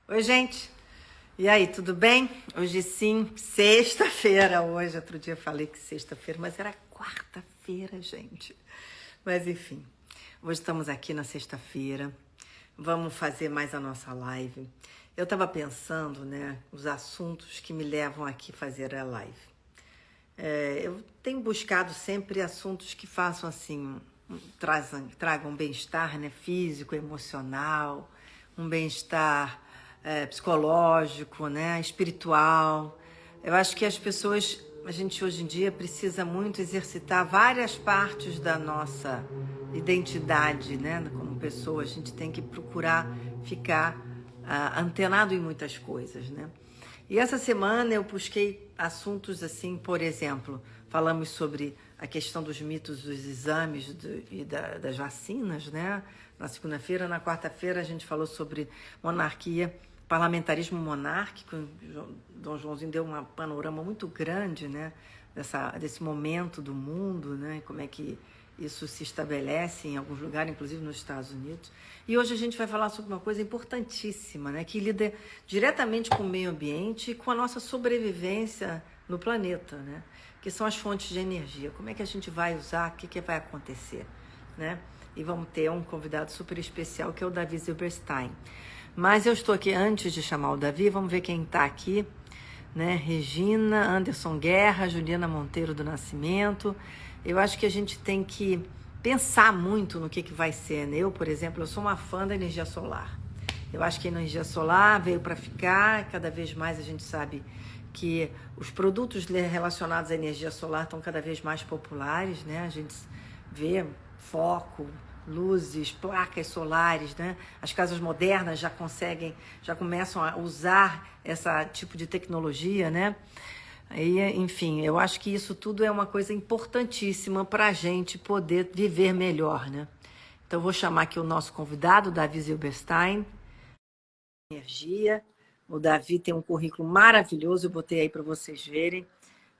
Oi, gente. E aí, tudo bem? Hoje sim, sexta-feira. Hoje, outro dia eu falei que sexta-feira, mas era quarta-feira, gente. Mas enfim, hoje estamos aqui na sexta-feira. Vamos fazer mais a nossa live. Eu estava pensando, né, os assuntos que me levam aqui a fazer a live. Eu tenho buscado sempre assuntos que façam assim, tragam bem-estar, né, físico, emocional, um bem-estar psicológico, né, espiritual. Eu acho que as pessoas, a gente hoje em dia precisa muito exercitar várias partes da nossa identidade, né, como pessoa. A gente tem que procurar ficar antenado em muitas coisas, né? E essa semana eu busquei assuntos assim, por exemplo, falamos sobre a questão dos mitos dos exames das vacinas, né? Na segunda-feira, na quarta-feira a gente falou sobre monarquia, parlamentarismo monárquico. Dom Joãozinho deu um panorama muito grande, né? Desse momento do mundo, né? Como é que isso se estabelece em alguns lugares, inclusive nos Estados Unidos. E hoje a gente vai falar sobre uma coisa importantíssima, né, que lida diretamente com o meio ambiente e com a nossa sobrevivência no planeta, né, que são as fontes de energia. Como é que a gente vai usar, o que vai acontecer, né? E vamos ter um convidado super especial, que é o Davi Zilberstein. Mas eu estou aqui, antes de chamar o Davi, vamos ver quem está aqui, né? Regina, Anderson Guerra, Juliana Monteiro do Nascimento. Eu acho que a gente tem que pensar muito no que vai ser, né? Eu, por exemplo, eu sou uma fã da energia solar. Eu acho que a energia solar veio para ficar. Cada vez mais a gente sabe que os produtos relacionados à energia solar estão cada vez mais populares, né? A gente vê foco, luzes, placas solares, né? As casas modernas já começam a usar esse tipo de tecnologia, né? Aí, enfim, eu acho que isso tudo é uma coisa importantíssima para a gente poder viver melhor, né? Então, eu vou chamar aqui o nosso convidado, Davi Zilberstein. Energia. O Davi tem um currículo maravilhoso, eu botei aí para vocês verem,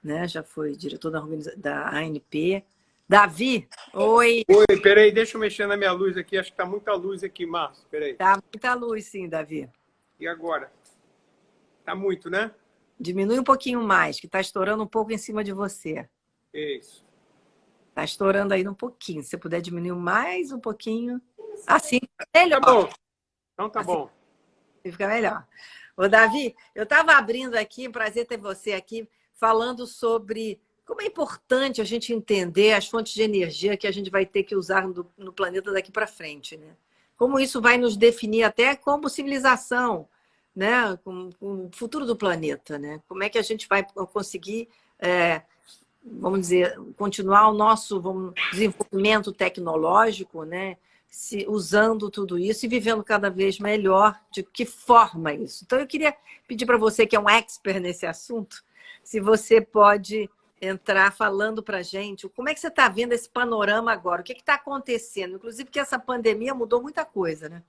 né? Já foi diretor da ANP. Davi, oi! Oi, peraí, deixa eu mexer na minha luz aqui, acho que tá muita luz aqui, Márcio, peraí. Tá muita luz, sim, Davi. E agora? Tá muito, né? Diminui um pouquinho mais, que está estourando um pouco em cima de você. Isso. Está estourando aí um pouquinho. Se você puder diminuir mais um pouquinho. Assim fica melhor. Tá bom, então tá Assim bom. fica melhor. Ô, Davi, eu estava abrindo aqui, prazer ter você aqui, falando sobre como é importante a gente entender as fontes de energia que a gente vai ter que usar no planeta daqui para frente, né? Como isso vai nos definir até como civilização, né? Com o futuro do planeta, né? Como é que a gente vai conseguir, vamos dizer, continuar o nosso desenvolvimento tecnológico, né? Usando tudo isso e vivendo cada vez melhor. De que forma isso? Então, eu queria pedir para você, que é um expert nesse assunto, se você pode entrar falando para a gente como é que você está vendo esse panorama agora, o que está acontecendo, inclusive que essa pandemia mudou muita coisa, né?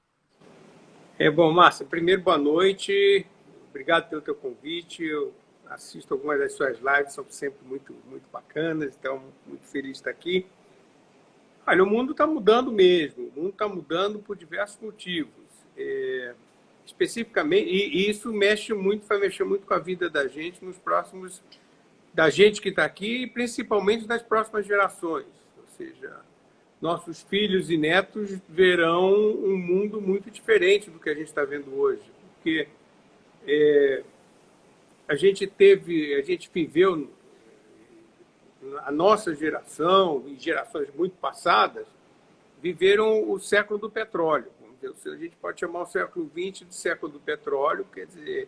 Bom, Márcio, primeiro, boa noite, obrigado pelo teu convite, eu assisto algumas das suas lives, são sempre muito, muito bacanas, então, muito feliz de estar aqui. Olha, o mundo está mudando mesmo, o mundo está mudando por diversos motivos. Especificamente, e isso vai mexer muito com a vida da gente da gente que está aqui e principalmente das próximas gerações. Ou seja, nossos filhos e netos verão um mundo muito diferente do que a gente está vendo hoje. Porque a gente viveu, a nossa geração e gerações muito passadas, viveram o século do petróleo. A gente pode chamar o século XX de século do petróleo, quer dizer,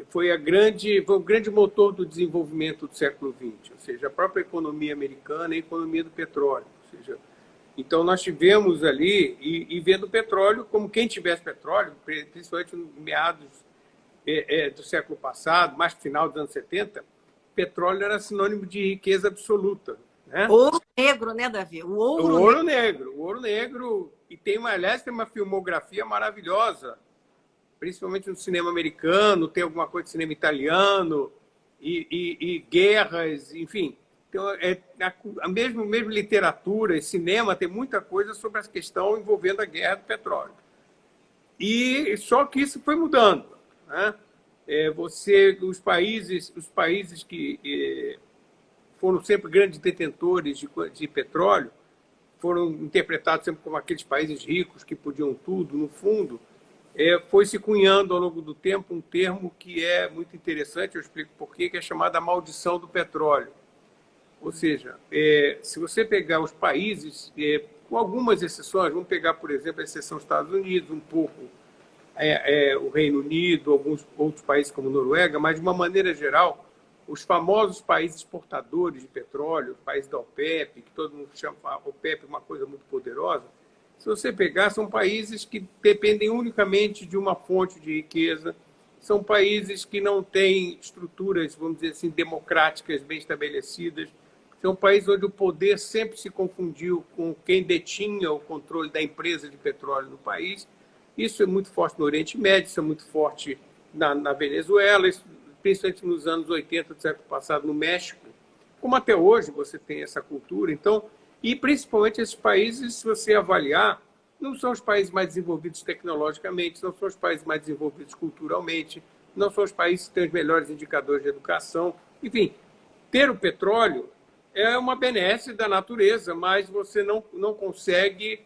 foi o grande motor do desenvolvimento do século XX, ou seja, a própria economia americana e a economia do petróleo. Ou seja, então, nós tivemos ali, e vendo o petróleo como quem tivesse petróleo, principalmente no meados do século passado, mais no final dos anos 70, petróleo era sinônimo de riqueza absoluta. Né? Ouro negro, né, Davi? O ouro negro. E aliás, tem uma filmografia maravilhosa, principalmente no cinema americano, tem alguma coisa de cinema italiano, e guerras, enfim. Então, a mesma literatura e cinema tem muita coisa sobre a questão envolvendo a guerra do petróleo. E só que isso foi mudando. né? Os países que foram sempre grandes detentores de petróleo foram interpretados sempre como aqueles países ricos que podiam tudo, no fundo, foi se cunhando ao longo do tempo um termo que é muito interessante, eu explico por quê, que é chamada maldição do petróleo. Ou seja, se você pegar os países, com algumas exceções, vamos pegar, por exemplo, a exceção dos Estados Unidos, um pouco o Reino Unido, alguns outros países como Noruega, mas, de uma maneira geral, os famosos países exportadores de petróleo, os países da OPEP, que todo mundo chama a OPEP uma coisa muito poderosa, se você pegar, são países que dependem unicamente de uma fonte de riqueza, são países que não têm estruturas, vamos dizer assim, democráticas bem estabelecidas, são países onde o poder sempre se confundiu com quem detinha o controle da empresa de petróleo no país. Isso é muito forte no Oriente Médio, isso é muito forte na Venezuela, principalmente nos anos 80 do século passado no México, como até hoje você tem essa cultura. Então, e principalmente esses países, se você avaliar, não são os países mais desenvolvidos tecnologicamente, não são os países mais desenvolvidos culturalmente, não são os países que têm os melhores indicadores de educação. Enfim, ter o petróleo é uma benesse da natureza, mas você não consegue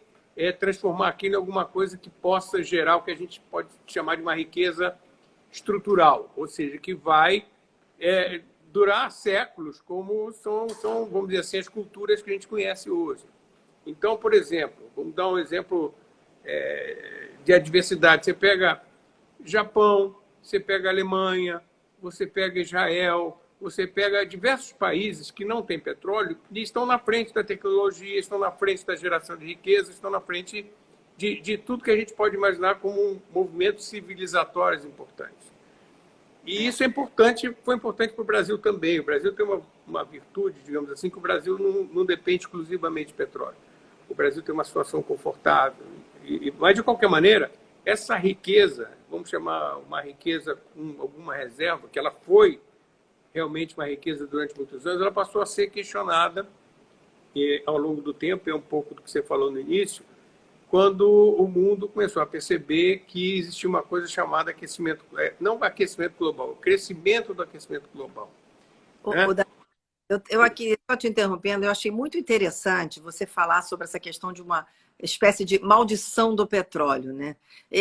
transformar aquilo em alguma coisa que possa gerar o que a gente pode chamar de uma riqueza estrutural, ou seja, que vai durar séculos, como são, vamos dizer assim, as culturas que a gente conhece hoje. Então, por exemplo, vamos dar um exemplo de adversidade. Você pega Japão, você pega Alemanha, você pega Israel, você pega diversos países que não têm petróleo e estão na frente da tecnologia, estão na frente da geração de riqueza, estão na frente de tudo que a gente pode imaginar como movimentos civilizatórios importantes. E isso foi importante para o Brasil também. O Brasil tem uma virtude, digamos assim, que o Brasil não depende exclusivamente de petróleo. O Brasil tem uma situação confortável. Mas, de qualquer maneira, essa riqueza, vamos chamar uma riqueza com alguma reserva, que ela foi realmente uma riqueza durante muitos anos, ela passou a ser questionada ao longo do tempo, é um pouco do que você falou no início, quando o mundo começou a perceber que existia uma coisa chamada aquecimento, não aquecimento global, crescimento do aquecimento global. Né? Eu aqui, só te interrompendo, eu achei muito interessante você falar sobre essa questão de uma espécie de maldição do petróleo, né?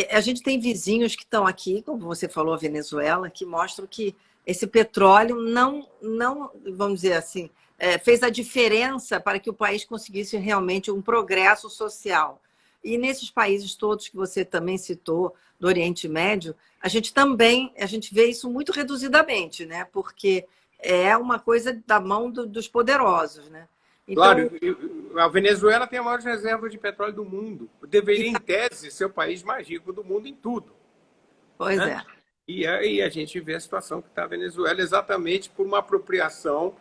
A gente tem vizinhos que estão aqui, como você falou, a Venezuela, que mostram que esse petróleo não vamos dizer assim, fez a diferença para que o país conseguisse realmente um progresso social. E nesses países todos que você também citou, do Oriente Médio, a gente vê isso muito reduzidamente, né? Porque é uma coisa da mão dos poderosos, né? Então, claro, a Venezuela tem a maior reserva de petróleo do mundo. Deveria, em tese, ser o país mais rico do mundo em tudo. Pois né? E aí a gente vê a situação que está a Venezuela exatamente por uma apropriação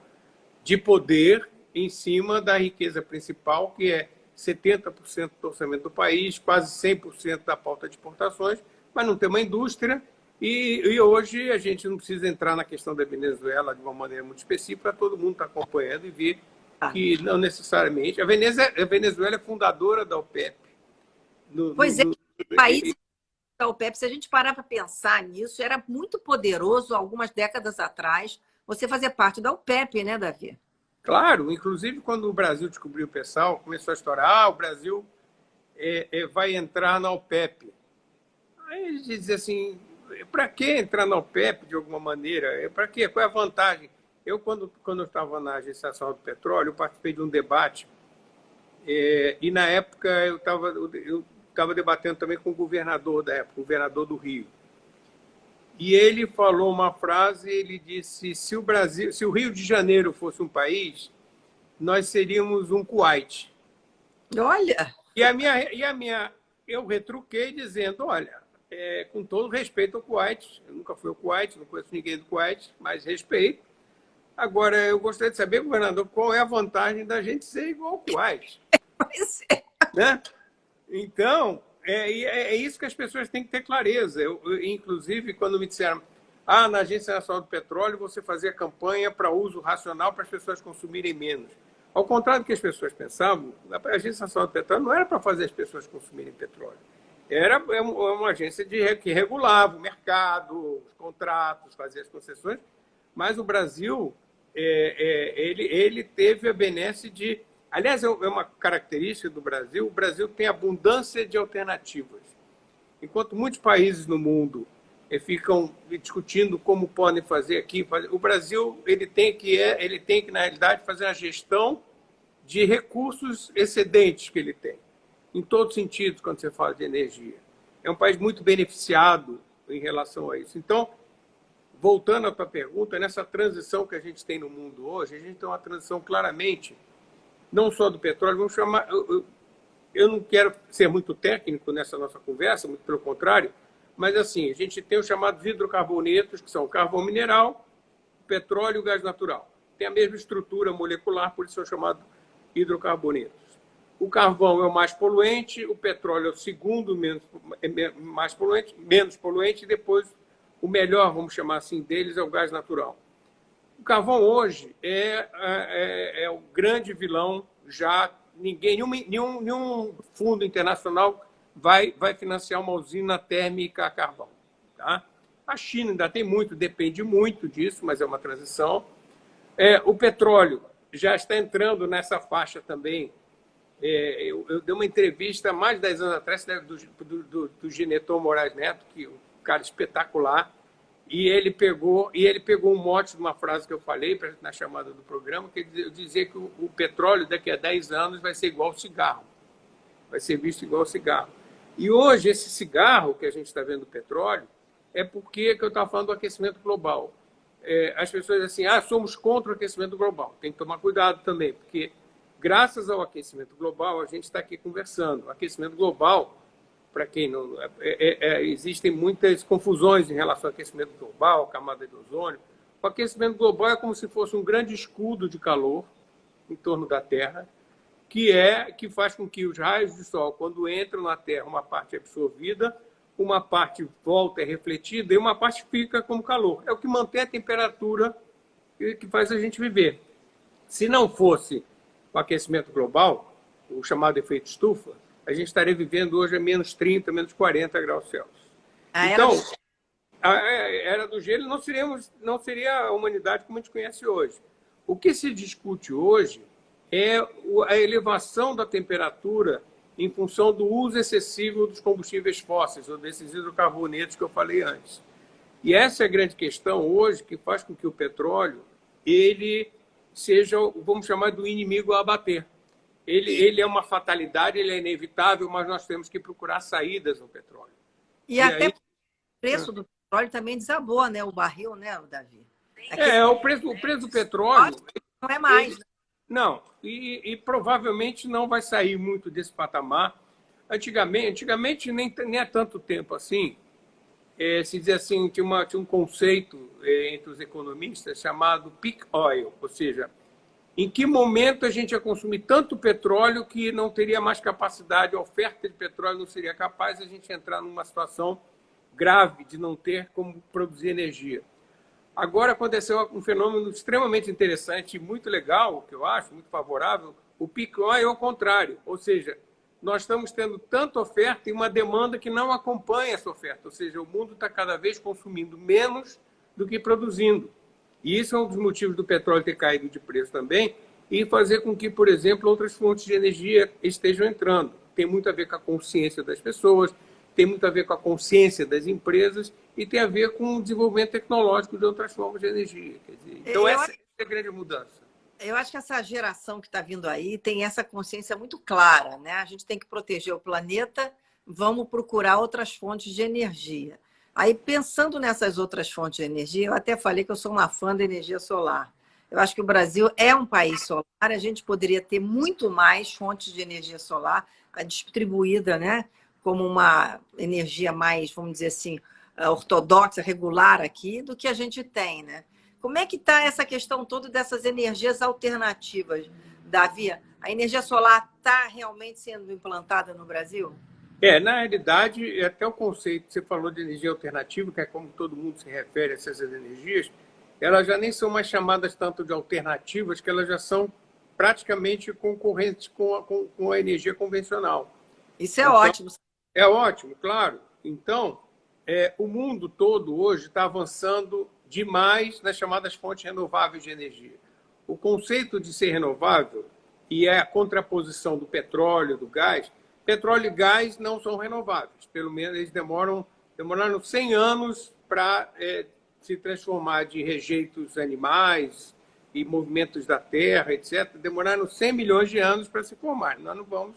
de poder em cima da riqueza principal, que é 70% do orçamento do país, quase 100% da pauta de exportações, mas não tem uma indústria. E hoje a gente não precisa entrar na questão da Venezuela de uma maneira muito específica, todo mundo está acompanhando e vê que não necessariamente... A Venezuela é fundadora da OPEP. O país da OPEP, se a gente parar para pensar nisso, era muito poderoso algumas décadas atrás você fazer parte da OPEP, né, Davi? Claro, inclusive quando o Brasil descobriu o pré-sal, começou a estourar, o Brasil vai entrar na OPEP. Aí a gente dizia assim, para que entrar na OPEP de alguma maneira? Para quê? Qual é a vantagem? Eu, quando eu estava na Agência Nacional do Petróleo, eu participei de um debate e, na época, eu estava debatendo também com o governador da época, o governador do Rio. E ele falou uma frase, ele disse, se o Rio de Janeiro fosse um país, nós seríamos um Kuwait. Olha! Eu retruquei dizendo, olha, com todo respeito ao Kuwait, eu nunca fui ao Kuwait, não conheço ninguém do Kuwait, mas respeito. Agora, eu gostaria de saber, governador, qual é a vantagem da gente ser igual ao Kuwait? Pois é. Né? Então, é isso que as pessoas têm que ter clareza. Inclusive, quando me disseram, na Agência Nacional do Petróleo você fazia campanha para uso racional para as pessoas consumirem menos. Ao contrário do que as pessoas pensavam, a Agência Nacional do Petróleo não era para fazer as pessoas consumirem petróleo. é uma agência que regulava o mercado, os contratos, fazia as concessões, mas o Brasil ele teve a benesse de... Aliás, é uma característica do Brasil, o Brasil tem abundância de alternativas. Enquanto muitos países no mundo ficam discutindo como podem fazer aqui, o Brasil ele tem que, na realidade, fazer a gestão de recursos excedentes que ele tem, em todos os sentidos, quando você fala de energia. É um país muito beneficiado em relação a isso. Então, voltando à tua pergunta, nessa transição que a gente tem no mundo hoje, a gente tem uma transição claramente, não só do petróleo, vamos chamar... Eu não quero ser muito técnico nessa nossa conversa, muito pelo contrário, mas assim, a gente tem os chamados hidrocarbonetos, que são o carvão mineral, o petróleo e o gás natural. Tem a mesma estrutura molecular, por isso são chamados hidrocarbonetos. O carvão é o mais poluente, o petróleo é o segundo mais poluente, menos poluente, e depois o melhor, vamos chamar assim, deles é o gás natural. O carvão hoje é o grande vilão. Já nenhum fundo internacional vai financiar uma usina térmica a carvão. Tá? A China ainda tem muito, depende muito disso, mas é uma transição. O petróleo já está entrando nessa faixa também. Eu dei uma entrevista há mais de 10 anos atrás do Gineton Moraes Neto, que é um cara espetacular, e ele pegou um mote de uma frase que eu falei na chamada do programa, que eu dizia que o petróleo daqui a 10 anos vai ser igual ao cigarro, vai ser visto igual ao cigarro. E hoje esse cigarro que a gente está vendo do petróleo é porque que eu estava falando do aquecimento global. As pessoas dizem assim, somos contra o aquecimento global. Tem que tomar cuidado também, porque graças ao aquecimento global a gente está aqui conversando. O aquecimento global, para quem não... existem muitas confusões em relação ao aquecimento global, camada de ozônio. O aquecimento global é como se fosse um grande escudo de calor em torno da Terra, que faz com que os raios do Sol, quando entram na Terra, uma parte é absorvida, uma parte volta, é refletida, e uma parte fica como calor. É o que mantém a temperatura que faz a gente viver. Se não fosse o aquecimento global, o chamado efeito estufa, a gente estaria vivendo hoje a menos 30, menos 40 graus Celsius. Então, a era do gelo não seria a humanidade como a gente conhece hoje. O que se discute hoje é a elevação da temperatura em função do uso excessivo dos combustíveis fósseis, ou desses hidrocarbonetos que eu falei antes. E essa é a grande questão hoje, que faz com que o petróleo ele seja, vamos chamar, do inimigo a abater. Ele é uma fatalidade, ele é inevitável, mas nós temos que procurar saídas no petróleo. E até aí... o preço do petróleo também desabou, né? O barril, né, Davi? O preço do petróleo... Não é mais, né? Não, e provavelmente não vai sair muito desse patamar. Antigamente nem há tanto tempo assim, se diz assim, tinha um conceito entre os economistas chamado peak oil, ou seja, em que momento a gente ia consumir tanto petróleo que não teria mais capacidade, a oferta de petróleo não seria capaz de a gente entrar numa situação grave de não ter como produzir energia. Agora aconteceu um fenômeno extremamente interessante e muito legal, que eu acho, muito favorável. O peak oil é o contrário, ou seja, nós estamos tendo tanta oferta e uma demanda que não acompanha essa oferta, ou seja, o mundo está cada vez consumindo menos do que produzindo. E isso é um dos motivos do petróleo ter caído de preço também e fazer com que, por exemplo, outras fontes de energia estejam entrando. Tem muito a ver com a consciência das pessoas, tem muito a ver com a consciência das empresas e tem a ver com o desenvolvimento tecnológico de outras formas de energia. Quer dizer, então, essa é a grande mudança. Eu acho que essa geração que está vindo aí tem essa consciência muito clara, né? A gente tem que proteger o planeta, vamos procurar outras fontes de energia. Aí, pensando nessas outras fontes de energia, eu até falei que eu sou uma fã da energia solar. Eu acho que o Brasil é um país solar, a gente poderia ter muito mais fontes de energia solar distribuída, né? Como uma energia mais, vamos dizer assim, ortodoxa, regular aqui, do que a gente tem, né? Como é que está essa questão toda dessas energias alternativas, Davi? A energia solar está realmente sendo implantada no Brasil? Na realidade, até o conceito que você falou de energia alternativa, que é como todo mundo se refere a essas energias, elas já nem são mais chamadas tanto de alternativas, que elas já são praticamente concorrentes com a energia convencional. Isso é ótimo. É ótimo, claro. Então, o mundo todo hoje está avançando demais nas chamadas fontes renováveis de energia. O conceito de ser renovável e a contraposição do petróleo, do gás. Petróleo e gás não são renováveis. Pelo menos eles demoraram 100 anos para se transformar de rejeitos animais e movimentos da terra, etc. Demoraram 100 milhões de anos para se formar. Nós não vamos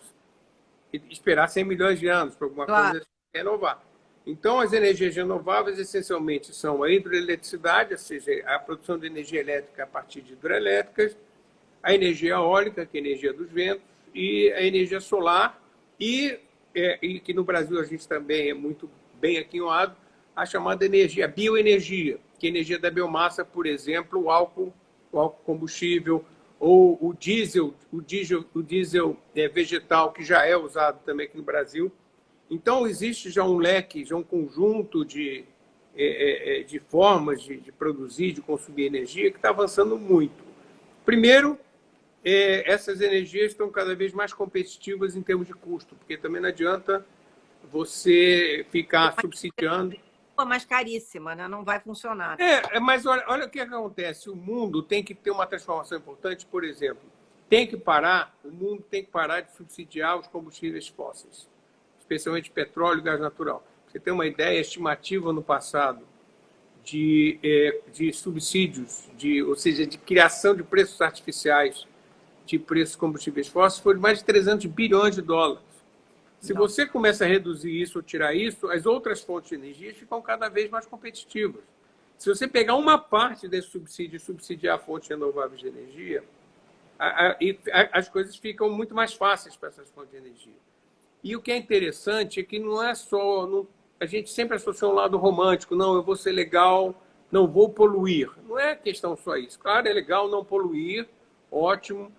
esperar 100 milhões de anos para alguma Claro. coisa renovar. Então, as energias renováveis, essencialmente, são a hidroeletricidade, ou seja, a produção de energia elétrica a partir de hidrelétricas, a energia eólica, que é a energia dos ventos, e a energia solar, e que no Brasil a gente também é muito bem aquinhoado, a chamada energia, a bioenergia, que é a energia da biomassa, por exemplo, o álcool combustível, ou o diesel vegetal, que já é usado também aqui no Brasil. Então, existe já um leque, já um conjunto de formas de produzir, de consumir energia, que está avançando muito. Primeiro, essas energias estão cada vez mais competitivas em termos de custo, porque também não adianta você ficar subsidiando. Mais caríssima, né? Não vai funcionar. Mas olha o que acontece. O mundo tem que ter uma transformação importante, por exemplo. O mundo tem que parar de subsidiar os combustíveis fósseis, especialmente petróleo e gás natural. Você tem uma ideia estimativa no passado de subsídios, ou seja, de criação de preços artificiais de preços de combustíveis fósseis, foi de mais de 300 bilhões de dólares. Se você começa a reduzir isso ou tirar isso, as outras fontes de energia ficam cada vez mais competitivas. Se você pegar uma parte desse subsídio e subsidiar fontes renováveis de energia, as coisas ficam muito mais fáceis para essas fontes de energia. E o que é interessante é que não é só... a gente sempre associa um lado romântico. Não, eu vou ser legal, não vou poluir. Não é questão só isso. Claro, é legal não poluir, ótimo.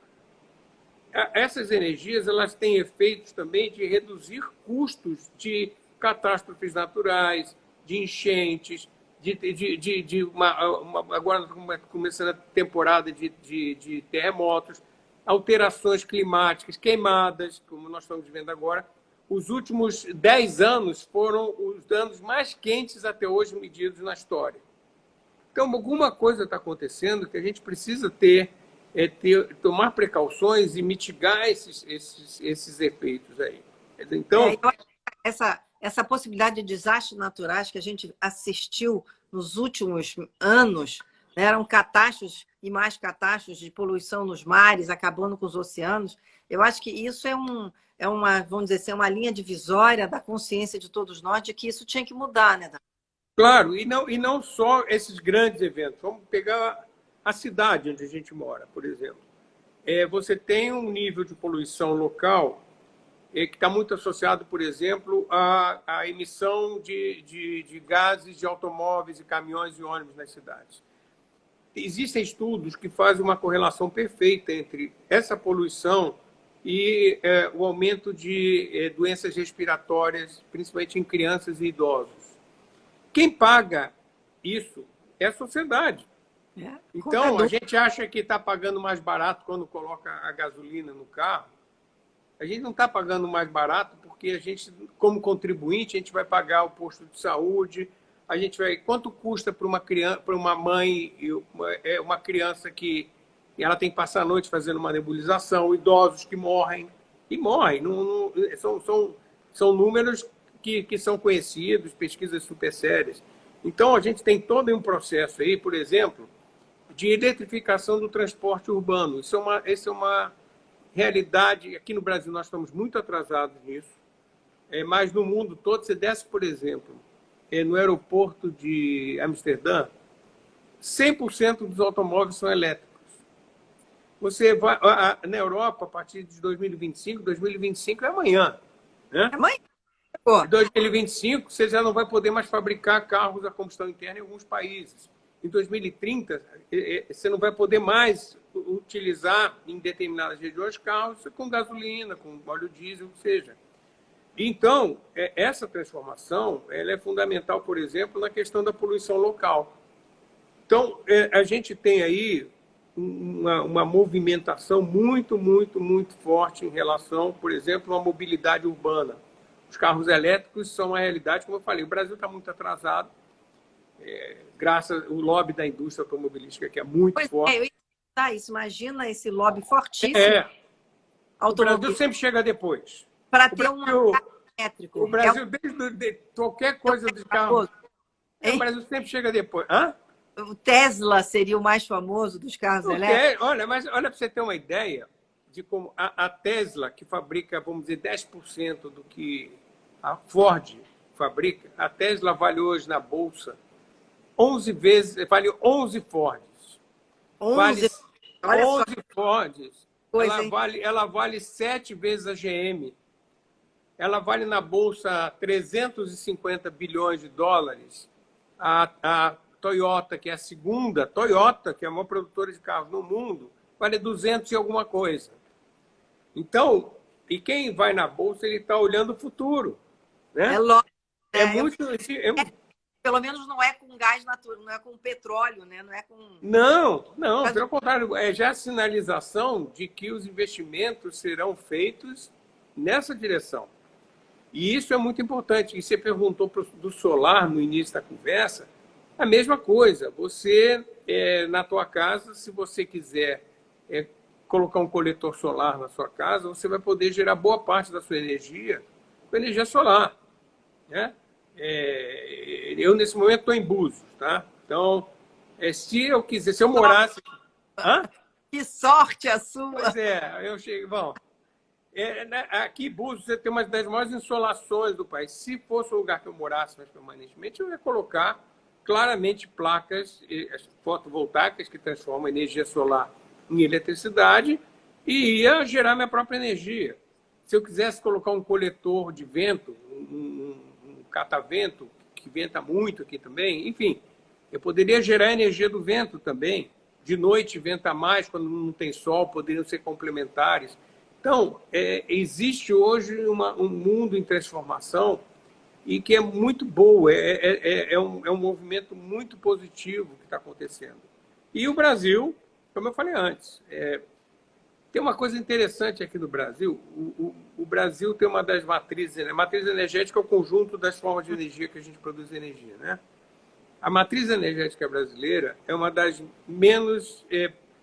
Essas energias, elas têm efeitos também de reduzir custos de catástrofes naturais, de enchentes, agora começando a temporada de terremotos, alterações climáticas, queimadas, como nós estamos vendo agora. Os últimos 10 anos foram os anos mais quentes até hoje medidos na história. Então, alguma coisa está acontecendo que a gente precisa tomar precauções e mitigar esses efeitos aí. Então, essa possibilidade de desastres naturais que a gente assistiu nos últimos anos, né, eram catástrofes e mais catástrofes de poluição nos mares, acabando com os oceanos. Eu acho que isso vamos dizer assim, uma linha divisória da consciência de todos nós de que isso tinha que mudar, né? Claro, e não só esses grandes eventos. Vamos pegar a cidade onde a gente mora, por exemplo. Você tem um nível de poluição local que está muito associado, por exemplo, à emissão de gases de automóveis e caminhões e ônibus nas cidades. Existem estudos que fazem uma correlação perfeita entre essa poluição e o aumento de doenças respiratórias, principalmente em crianças e idosos. Quem paga isso é a sociedade. Então, a gente acha que está pagando mais barato quando coloca a gasolina no carro. A gente não está pagando mais barato porque a gente, como contribuinte, a gente vai pagar o posto de saúde, quanto custa para uma mãe, uma criança que ela tem que passar a noite fazendo uma nebulização, idosos que morrem, são números que são conhecidos, pesquisas super sérias. Então, a gente tem todo um processo aí, por exemplo, de eletrificação do transporte urbano. Isso é uma realidade. Aqui no Brasil nós estamos muito atrasados nisso, mas no mundo todo, você desce, por exemplo, no aeroporto de Amsterdã, 100% dos automóveis são elétricos. Você vai na Europa, a partir de 2025 é amanhã. Né? Amanhã? Em 2025, você já não vai poder mais fabricar carros a combustão interna em alguns países. Em 2030, você não vai poder mais utilizar em determinadas regiões carros com gasolina, com óleo diesel, o que seja. Então, essa transformação ela é fundamental, por exemplo, na questão da poluição local. Então, a gente tem aí uma movimentação muito, muito, muito forte em relação, por exemplo, à mobilidade urbana. os carros elétricos são uma realidade, como eu falei, o Brasil está muito atrasado, graças ao lobby da indústria automobilística, que é muito forte. Eu ia citar isso, imagina esse lobby fortíssimo O Brasil sempre chega depois. Para ter um carro elétrico. O Brasil, desde qualquer coisa de carro, o Brasil sempre chega depois. Hã? O Tesla seria o mais famoso dos carros elétricos? Olha, para você ter uma ideia de como a Tesla, que fabrica, vamos dizer, 10% do que a Ford fabrica, a Tesla vale hoje na Bolsa 11 vezes, vale 11 Fords. 11? Vale 11 Fords. Ela vale 7 vezes a GM. Ela vale na Bolsa 350 bilhões de dólares. A Toyota, que é a segunda, Toyota, que é a maior produtora de carros no mundo, vale 200 e alguma coisa. Então, e quem vai na Bolsa, ele está olhando o futuro. Né? É lógico. Pelo menos não é com gás natural, não é com petróleo, né? Não, pelo contrário, é já a sinalização de que os investimentos serão feitos nessa direção. E isso é muito importante. E você perguntou do solar no início da conversa, a mesma coisa. Você, na tua casa, se você quiser colocar um coletor solar na sua casa, você vai poder gerar boa parte da sua energia com energia solar. Né? Eu, nesse momento, estou em Búzios. Tá? Então, se eu morasse... Hã? Que sorte a sua! Pois eu cheguei... Bom, aqui em Búzios você tem uma das maiores insolações do país. Se fosse um lugar que eu morasse mais permanentemente, eu ia colocar claramente placas fotovoltaicas que transformam a energia solar em eletricidade e ia gerar minha própria energia. Se eu quisesse colocar um coletor de vento, um catavento, que venta muito aqui também, enfim, eu poderia gerar energia do vento também. De noite venta mais, quando não tem sol, poderiam ser complementares. Então, existe hoje um mundo em transformação e que é muito boa, é um movimento muito positivo que está acontecendo. E o Brasil, como eu falei antes, tem uma coisa interessante aqui no Brasil. O Brasil tem uma das matrizes, a matriz energética é o conjunto das formas de energia que a gente produz energia. Né? A matriz energética brasileira é uma das menos,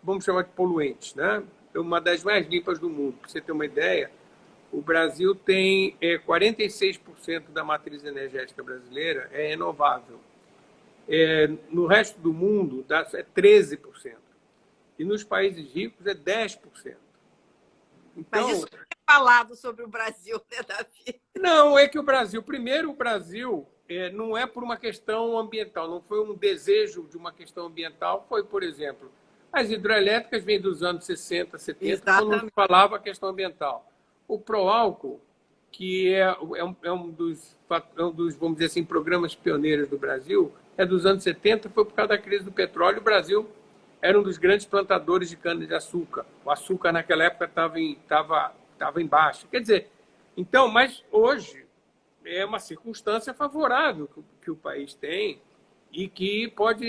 vamos chamar de poluentes, né? É uma das mais limpas do mundo. Para você ter uma ideia, o Brasil tem 46% da matriz energética brasileira é renovável. No resto do mundo, é 13%. E nos países ricos, é 10%. Então, mas isso não é falado sobre o Brasil, né, Davi? Não, é que o Brasil... Primeiro, o Brasil não é por uma questão ambiental, não foi um desejo de uma questão ambiental, foi, por exemplo, as hidrelétricas vêm dos anos 60, 70, exatamente, quando não falava a questão ambiental. O Proálcool, que é um dos, vamos dizer assim, programas pioneiros do Brasil, é dos anos 70, foi por causa da crise do petróleo. O Brasil era um dos grandes plantadores de cana-de-açúcar. O açúcar, naquela época, estava em baixa. Quer dizer, então, mas hoje é uma circunstância favorável que o país tem e que pode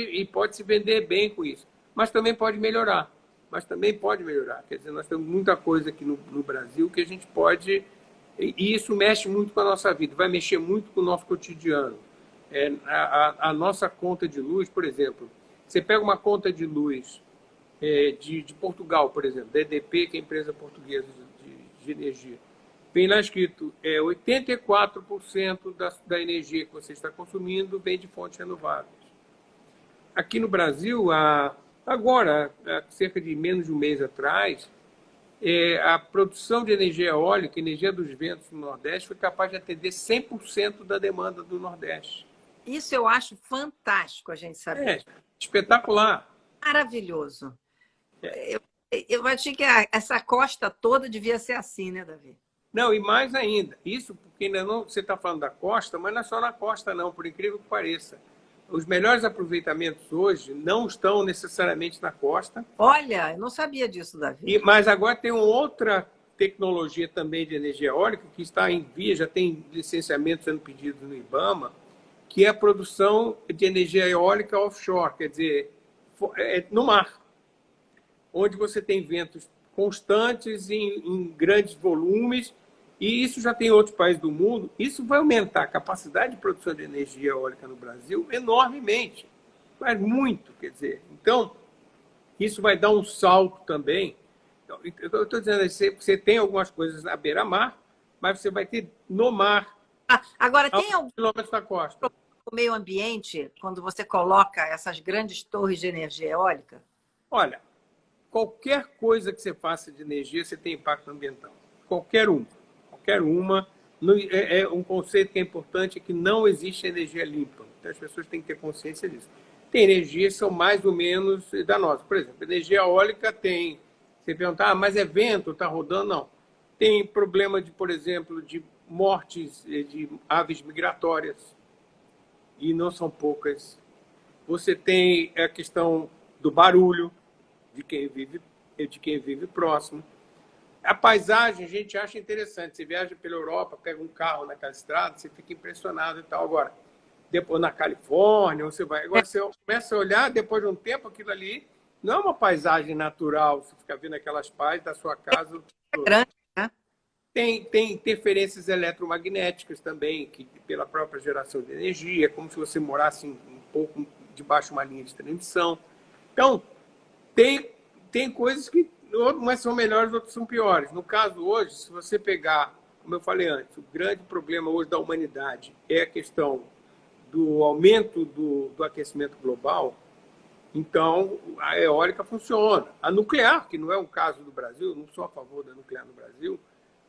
se vender bem com isso. Mas também pode melhorar. Quer dizer, nós temos muita coisa aqui no Brasil que a gente pode... E isso mexe muito com a nossa vida, vai mexer muito com o nosso cotidiano. A nossa conta de luz, por exemplo, você pega uma conta de luz de Portugal, por exemplo, da EDP, que é a empresa portuguesa de energia, vem lá escrito 84% da energia que você está consumindo vem de fontes renováveis. Aqui no Brasil, agora, há cerca de menos de um mês atrás, a produção de energia eólica, energia dos ventos no Nordeste, foi capaz de atender 100% da demanda do Nordeste. Isso eu acho fantástico a gente saber. Espetacular. Maravilhoso. Eu achei que essa costa toda devia ser assim, né, Davi? Não, e mais ainda. Isso porque ainda não... Você está falando da costa, mas não é só na costa, não, por incrível que pareça. Os melhores aproveitamentos hoje não estão necessariamente na costa. Olha, eu não sabia disso, Davi. Mas agora tem outra tecnologia também de energia eólica que está em via, já tem licenciamento sendo pedido no IBAMA, que é a produção de energia eólica offshore, quer dizer, no mar, onde você tem ventos constantes em grandes volumes E isso já tem em outros países do mundo. Isso vai aumentar a capacidade de produção de energia eólica no Brasil enormemente. Mas muito, quer dizer. Então, isso vai dar um salto também. Eu estou dizendo, você tem algumas coisas na beira-mar, mas você vai ter no mar, Agora, a tem algum quilômetros da costa. meio ambiente quando você coloca essas grandes torres de energia eólica? Olha, qualquer coisa que você faça de energia, você tem impacto ambiental. Qualquer uma. Qualquer uma. É um conceito que é importante, é que não existe energia limpa. Então, as pessoas têm que ter consciência disso. Tem energias que são mais ou menos danosas. Por exemplo, energia eólica tem... Você pergunta, mas é vento, está rodando? Não. Tem problema, por exemplo, de mortes de aves migratórias. E não são poucas. Você tem a questão do barulho de quem vive próximo. A paisagem a gente acha interessante. Você viaja pela Europa, pega um carro naquela estrada, você fica impressionado e tal. Agora, depois na Califórnia, você vai. Agora você começa a olhar, depois de um tempo, aquilo ali não é uma paisagem natural. Você fica vendo aquelas paisagens da sua casa. Grande, né? Tem interferências eletromagnéticas também, que pela própria geração de energia, como se você morasse um pouco debaixo de uma linha de transmissão. Então, tem coisas que umas são melhores, outras são piores. No caso hoje, se você pegar, como eu falei antes, o grande problema hoje da humanidade é a questão do aumento do aquecimento global. Então, a eólica funciona. A nuclear, que não é o caso do Brasil, eu não sou a favor da nuclear no Brasil,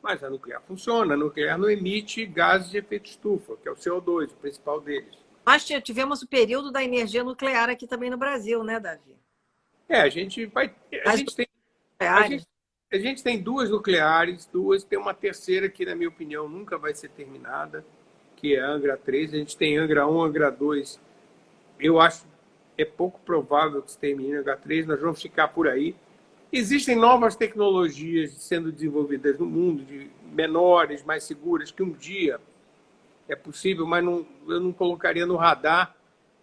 mas a nuclear funciona. A nuclear não emite gases de efeito estufa, que é o CO2, o principal deles. Nós tivemos o período da energia nuclear aqui também no Brasil, né, Davi? A gente vai... A gente tem duas nucleares, tem uma terceira que, na minha opinião, nunca vai ser terminada, que é a Angra 3. A gente tem Angra 1, Angra 2. Eu acho é pouco provável que se termine a Angra 3. Nós vamos ficar por aí. Existem novas tecnologias sendo desenvolvidas no mundo, de menores, mais seguras, que um dia é possível, mas eu não colocaria no radar.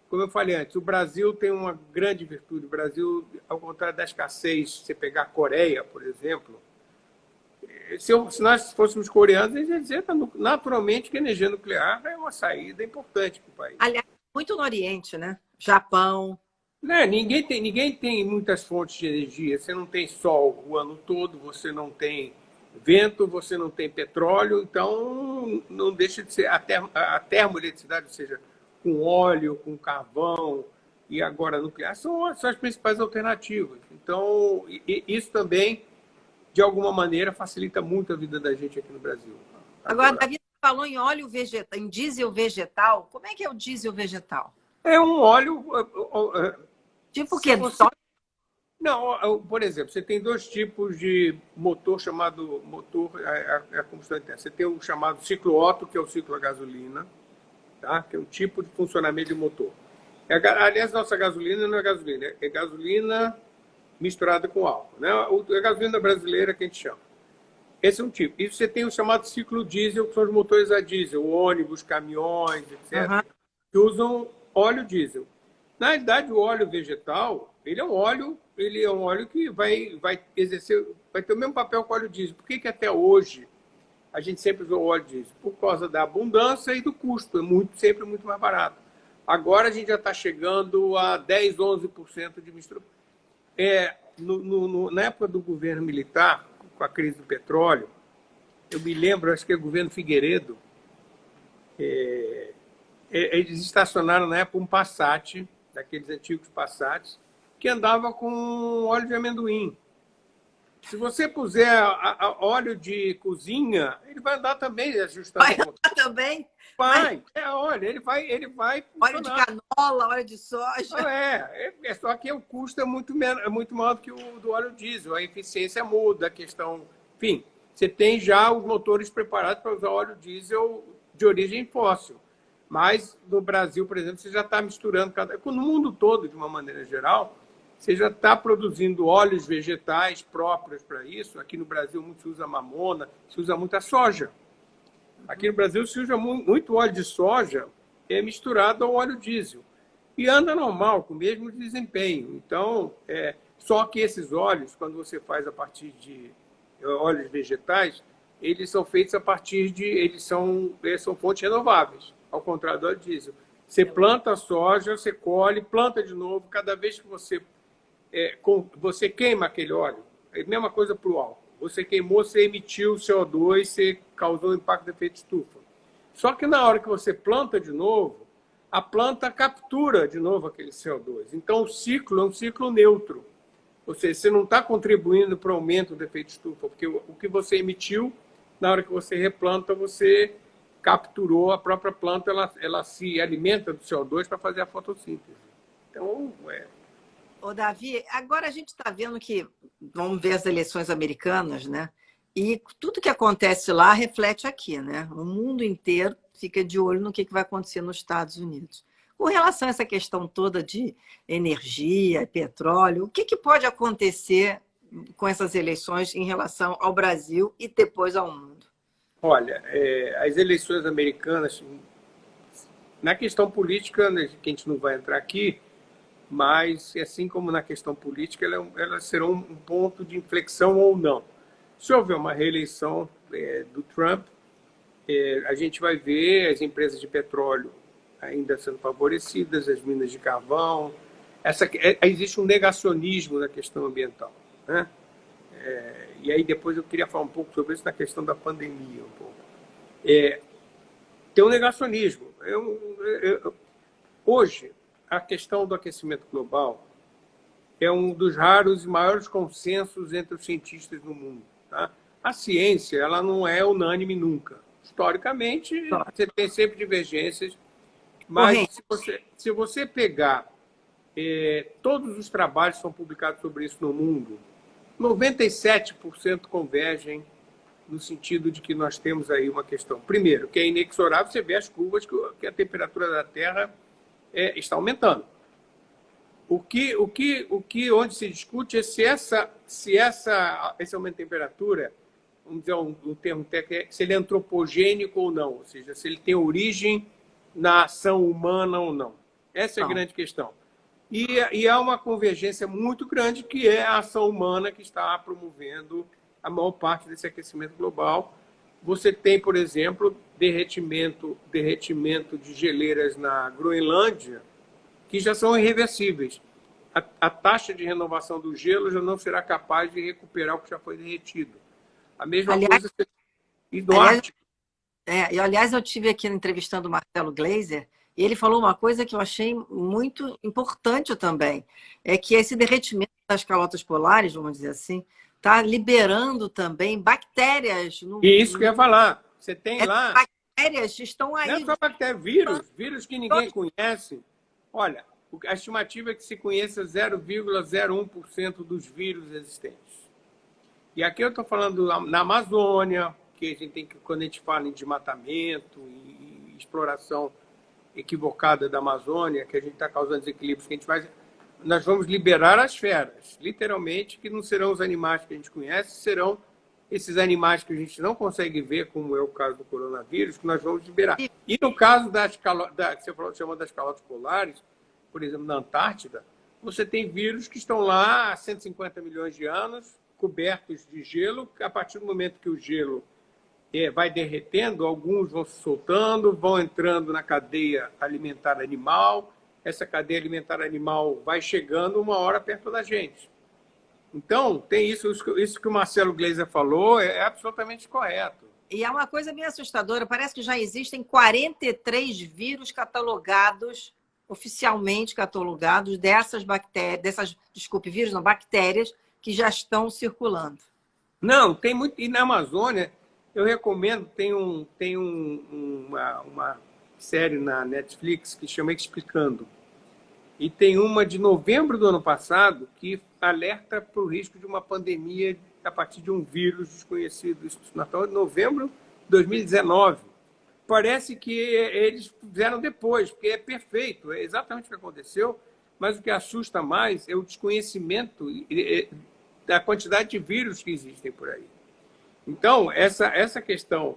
Como eu falei antes, o Brasil tem uma grande virtude. O Brasil, ao contrário da escassez, se você pegar a Coreia, por exemplo, se nós fôssemos coreanos, a gente ia dizer naturalmente que a energia nuclear é uma saída importante para o país. Aliás, muito no Oriente, né? Japão. Ninguém tem muitas fontes de energia. Você não tem sol o ano todo, você não tem vento, você não tem petróleo, então não deixa de ser a termoeletricidade, ou seja, com óleo, com carvão e agora nuclear, são as principais alternativas. Então, isso também, de alguma maneira, facilita muito a vida da gente aqui no Brasil. Agora, Davi falou em óleo vegetal, em diesel vegetal. Como é que é o diesel vegetal? É um óleo... Tipo o quê? Não, por exemplo, você tem dois tipos de motor chamado motor a combustão interna. Você tem o chamado ciclo Otto, que é o ciclo a gasolina, tá? Que é um tipo de funcionamento de motor. Aliás, nossa gasolina não é gasolina, é gasolina misturada com álcool, né? É a gasolina brasileira que a gente chama. Esse é um tipo. E você tem o chamado ciclo diesel, que são os motores a diesel, ônibus, caminhões, etc., que usam óleo diesel. Na realidade, o óleo vegetal, ele é um óleo que vai ter o mesmo papel que o óleo diesel. Por que até hoje a gente sempre usou o óleo diesel? Por causa da abundância e do custo. É sempre muito mais barato. Agora a gente já está chegando a 10%, 11% de mistura. Na época do governo militar, com a crise do petróleo, eu me lembro, acho que é o governo Figueiredo, eles estacionaram na época um Passat, daqueles antigos Passats, que andava com óleo de amendoim. Se você puser óleo de cozinha, ele vai andar também ajustando. Vai andar também? Vai. Ele vai óleo de canola, óleo de soja. Só que o custo é muito maior do que o do óleo diesel. A eficiência muda, a questão... Enfim, você tem já os motores preparados para usar óleo diesel de origem fóssil. Mas no Brasil, por exemplo, você já está misturando... No mundo todo, de uma maneira geral, você já está produzindo óleos vegetais próprios para isso. Aqui no Brasil, muito se usa mamona, se usa muita soja. Aqui no Brasil, se usa muito óleo de soja misturado ao óleo diesel. E anda normal, com o mesmo desempenho. Então, só que esses óleos, quando você faz a partir de óleos vegetais, eles são feitos a partir de... Eles são fontes renováveis, ao contrário do óleo diesel. Você planta a soja, você colhe, planta de novo. Cada vez que você queima aquele óleo, é a mesma coisa para o álcool. Você queimou, você emitiu CO2, você causou um impacto de efeito estufa. Só que na hora que você planta de novo, a planta captura de novo aquele CO2. Então, o ciclo é um ciclo neutro. Ou seja, você não está contribuindo para o aumento do efeito estufa, porque o que você emitiu, na hora que você replanta, você capturou, a própria planta, ela se alimenta do CO2 para fazer a fotossíntese. Então, Ô, Davi, agora a gente está vendo que vamos ver as eleições americanas, né? E tudo que acontece lá reflete aqui, né? O mundo inteiro fica de olho no que vai acontecer nos Estados Unidos. Com relação a essa questão toda de energia, petróleo, o que pode acontecer com essas eleições em relação ao Brasil e depois ao mundo? Olha, as eleições americanas, na questão política, né, que a gente não vai entrar aqui, mas, assim como na questão política, elas serão um ponto de inflexão ou não. Se houver uma reeleição do Trump, a gente vai ver as empresas de petróleo ainda sendo favorecidas, as minas de carvão. Existe um negacionismo na questão ambiental, né? E aí depois eu queria falar um pouco sobre isso na questão da pandemia. Tem um negacionismo. Hoje, a questão do aquecimento global é um dos raros e maiores consensos entre os cientistas no mundo. Tá? A ciência ela não é unânime nunca. Historicamente, você tem sempre divergências, mas se você pegar todos os trabalhos que são publicados sobre isso no mundo, 97% convergem no sentido de que nós temos aí uma questão. Primeiro, que é inexorável, você vê as curvas que a temperatura da Terra está aumentando. Onde se discute é se esse aumento de temperatura, vamos dizer um termo técnico, se ele é antropogênico ou não, ou seja, se ele tem origem na ação humana ou não. Essa é a grande questão. E há uma convergência muito grande que é a ação humana que está promovendo a maior parte desse aquecimento global. Você tem, por exemplo, derretimento de geleiras na Groenlândia, que já são irreversíveis. A taxa de renovação do gelo já não será capaz de recuperar o que já foi derretido. A mesma coisa no Ártico. Aliás, eu estive aqui entrevistando o Marcelo Gleiser, e ele falou uma coisa que eu achei muito importante também, é que esse derretimento das calotas polares, vamos dizer assim, está liberando também bactérias. Isso que eu ia falar. Você tem lá... Bactérias estão aí. Não é só bactérias, vírus que ninguém conhece. Olha, a estimativa é que se conheça 0,01% dos vírus existentes. E aqui eu estou falando na Amazônia, que a gente tem que, quando a gente fala em desmatamento e exploração equivocada da Amazônia, que a gente está causando desequilíbrios, que a gente vai... Nós vamos liberar as feras, literalmente, que não serão os animais que a gente conhece, serão esses animais que a gente não consegue ver, como é o caso do coronavírus, que nós vamos liberar. E no caso que você chamou das calotas polares, por exemplo, na Antártida, você tem vírus que estão lá há 150 milhões de anos, cobertos de gelo. A partir do momento que o gelo vai derretendo, alguns vão se soltando, vão entrando na cadeia alimentar animal. Essa cadeia alimentar animal vai chegando uma hora perto da gente. Então, tem isso que o Marcelo Gleiser falou, é absolutamente correto. E é uma coisa bem assustadora, parece que já existem 43 vírus catalogados, oficialmente catalogados, bactérias que já estão circulando. Não, tem muito. E na Amazônia, eu recomendo, tem uma série na Netflix que chama Explicando. E tem uma de novembro do ano passado que alerta para o risco de uma pandemia a partir de um vírus desconhecido. Isso na novembro de 2019. Parece que eles fizeram depois, porque é perfeito, é exatamente o que aconteceu, mas o que assusta mais é o desconhecimento da quantidade de vírus que existem por aí. Então, essa questão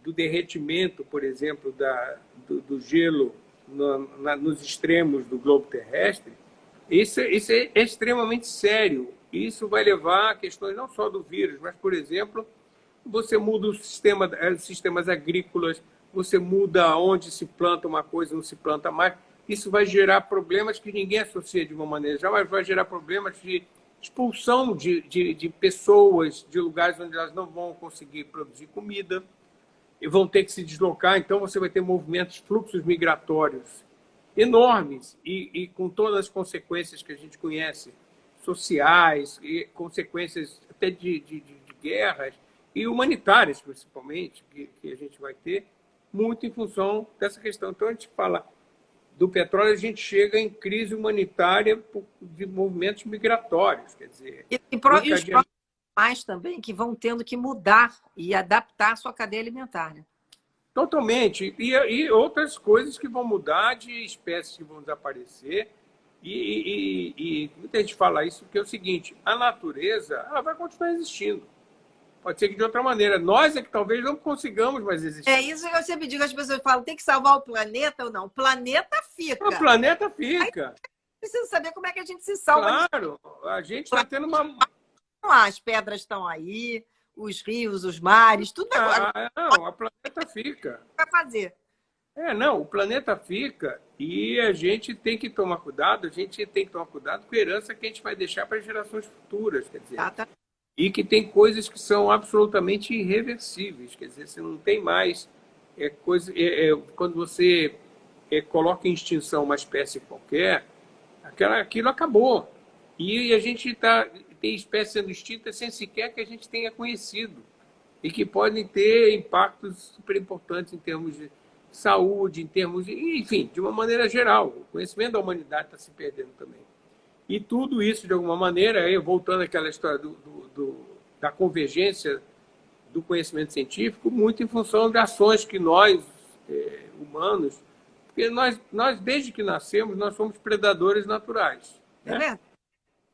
do derretimento, por exemplo, do gelo nos extremos do globo terrestre, isso é extremamente sério. Isso vai levar a questões não só do vírus, mas, por exemplo, você muda o sistema, sistemas agrícolas, você muda onde se planta uma coisa, não se planta mais. Isso vai gerar problemas que ninguém associa de uma maneira geral, mas vai gerar problemas de expulsão de pessoas de lugares onde elas não vão conseguir produzir comida e vão ter que se deslocar. Então, você vai ter movimentos, fluxos migratórios enormes e com todas as consequências que a gente conhece, sociais, e consequências até de guerras e humanitárias, principalmente, que a gente vai ter, muito em função dessa questão. Então, a gente fala do petróleo, a gente chega em crise humanitária de movimentos migratórios. Quer dizer, e os próprios animais também, que vão tendo que mudar e adaptar a sua cadeia alimentar. Né? Totalmente. E outras coisas que vão mudar, de espécies que vão desaparecer. E muita gente fala isso, que é o seguinte: a natureza ela vai continuar existindo. Pode ser que de outra maneira. Nós é que talvez não consigamos mais existir. É isso que eu sempre digo, as pessoas falam, tem que salvar o planeta ou não? O planeta fica. O planeta fica. Aí, precisa saber como é que a gente se salva. Claro, a gente está tendo uma... As pedras estão aí, os rios, os mares, tudo agora. Não, o planeta fica. Vai fazer. Não, o planeta fica e a gente tem que tomar cuidado, com a herança que a gente vai deixar para as gerações futuras, quer dizer. E que tem coisas que são absolutamente irreversíveis, quer dizer, você não tem mais quando você coloca em extinção uma espécie qualquer, aquilo acabou. E a gente tem espécies sendo extintas sem sequer que a gente tenha conhecido e que podem ter impactos super importantes em termos de saúde, em termos enfim, de uma maneira geral. O conhecimento da humanidade está se perdendo também. E tudo isso, de alguma maneira, voltando àquela história da convergência do conhecimento científico, muito em função de ações que nós, humanos, porque nós, desde que nascemos, nós somos predadores naturais. Né?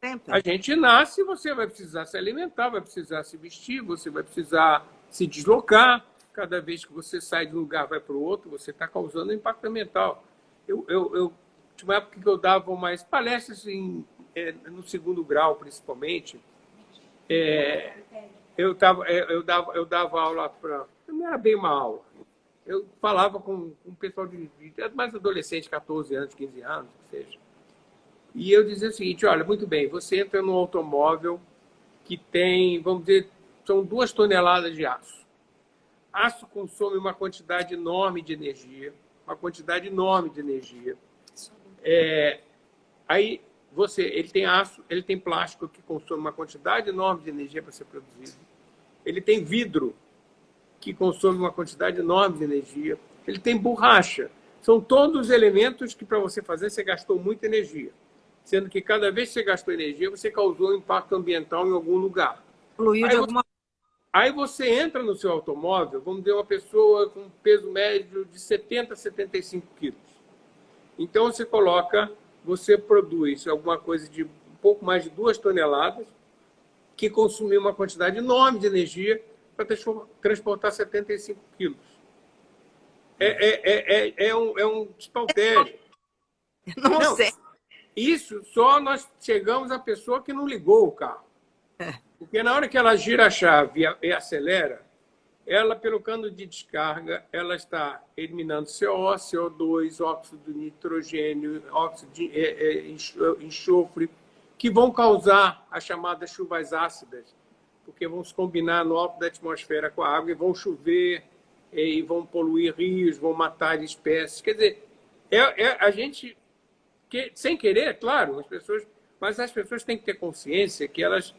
Sempre. A gente nasce, você vai precisar se alimentar, vai precisar se vestir, você vai precisar se deslocar. Cada vez que você sai de um lugar vai para o outro, você está causando um impacto ambiental. Tinha uma época que eu dava umas palestras no segundo grau, principalmente. Eu dava aula para... Não era bem uma aula. Eu falava com um pessoal de mais adolescente, 14 anos, 15 anos, que seja. E eu dizia o seguinte: olha, muito bem, você entra num automóvel que tem, vamos dizer, são 2 toneladas de aço. Aço consome uma quantidade enorme de energia, Aí ele tem aço, ele tem plástico que consome uma quantidade enorme de energia para ser produzido. Ele tem vidro, que consome uma quantidade enorme de energia. Ele tem borracha. São todos elementos que, para você fazer, você gastou muita energia. Sendo que cada vez que você gastou energia, você causou um impacto ambiental em algum lugar. Fluiu de alguma... Aí você entra no seu automóvel, vamos dizer, uma pessoa com peso médio de 70 a 75 quilos. Então, você produz alguma coisa de um pouco mais de 2 toneladas, que consumiu uma quantidade enorme de energia para transportar 75 quilos. É um despautério. Não sei. Isso só nós chegamos à pessoa que não ligou o carro. Porque na hora que ela gira a chave e acelera, ela, pelo cano de descarga, ela está eliminando CO, CO2, óxido de nitrogênio, óxido de enxofre, que vão causar as chamadas chuvas ácidas, porque vão se combinar no alto da atmosfera com a água e vão chover, e vão poluir rios, vão matar espécies. Quer dizer, a gente, sem querer, claro, mas as pessoas têm que ter consciência que elas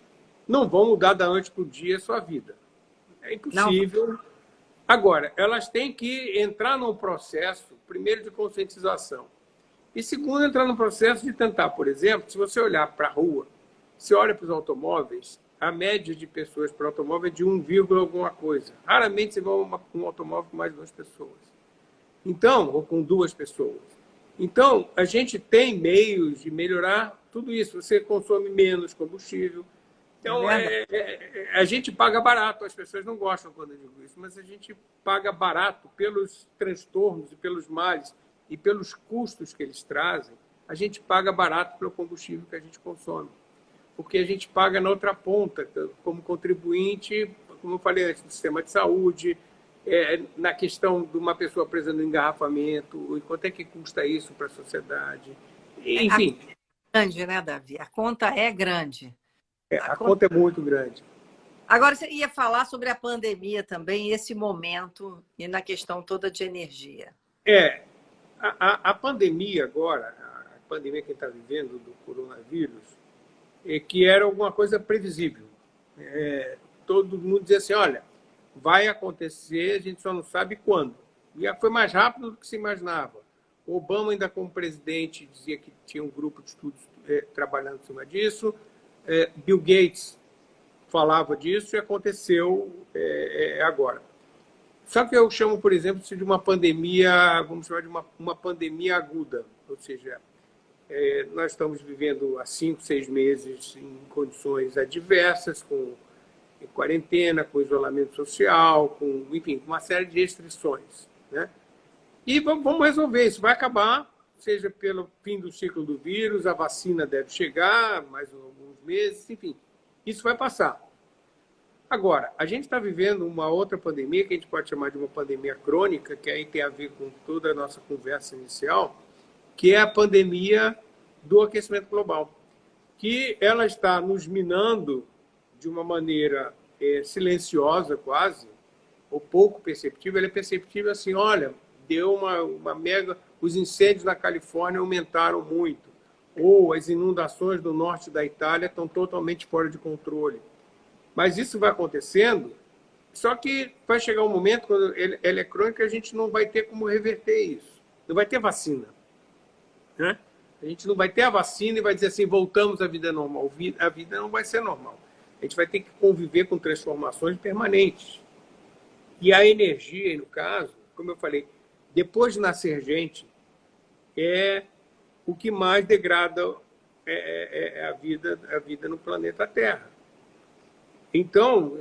não vão mudar da noite para o dia a sua vida. É impossível. Não. Agora, elas têm que entrar num processo, primeiro, de conscientização. E, segundo, entrar num processo de tentar, por exemplo, se você olhar para a rua, se olha para os automóveis, a média de pessoas por automóvel é de 1, alguma coisa. Raramente você vai um automóvel com mais de 2 pessoas. Então, ou com 2 pessoas. Então, a gente tem meios de melhorar tudo isso. Você consome menos combustível. Então, a gente paga barato. As pessoas não gostam quando eu digo isso, mas a gente paga barato pelos transtornos e pelos males e pelos custos que eles trazem. A gente paga barato pelo combustível que a gente consome. Porque a gente paga na outra ponta, como contribuinte, como eu falei antes, do sistema de saúde, na questão de uma pessoa presa no engarrafamento, e quanto é que custa isso para a sociedade. Enfim. É grande, né, Davi? A conta é grande. A conta é muito grande. Agora, você ia falar sobre a pandemia também, esse momento, e na questão toda de energia. A pandemia agora, a pandemia que a gente está vivendo do coronavírus, que era alguma coisa previsível. Todo mundo dizia assim, olha, vai acontecer, a gente só não sabe quando. E foi mais rápido do que se imaginava. O Obama, ainda como presidente, dizia que tinha um grupo de estudos trabalhando em cima disso. Bill Gates falava disso e aconteceu agora. Só que eu chamo, por exemplo, de uma pandemia, vamos chamar de uma pandemia aguda. Ou seja, nós estamos vivendo há 5, 6 meses em condições adversas, com quarentena, com isolamento social, com, enfim, uma série de restrições, né? E vamos resolver isso. Vai acabar, seja pelo fim do ciclo do vírus, a vacina deve chegar, mais alguns meses, enfim, isso vai passar. Agora, a gente está vivendo uma outra pandemia, que a gente pode chamar de uma pandemia crônica, que aí tem a ver com toda a nossa conversa inicial, que é a pandemia do aquecimento global, que ela está nos minando de uma maneira silenciosa quase, ou pouco perceptível. Ela é perceptível assim, olha, deu uma mega... Os incêndios na Califórnia aumentaram muito, ou as inundações do norte da Itália estão totalmente fora de controle. Mas isso vai acontecendo, só que vai chegar um momento, quando ela é crônica, a gente não vai ter como reverter isso. Não vai ter vacina, né? A gente não vai ter a vacina e vai dizer assim, voltamos à vida normal. A vida não vai ser normal. A gente vai ter que conviver com transformações permanentes. E a energia, no caso, como eu falei, depois de nascer gente, é o que mais degrada a vida no planeta Terra. Então,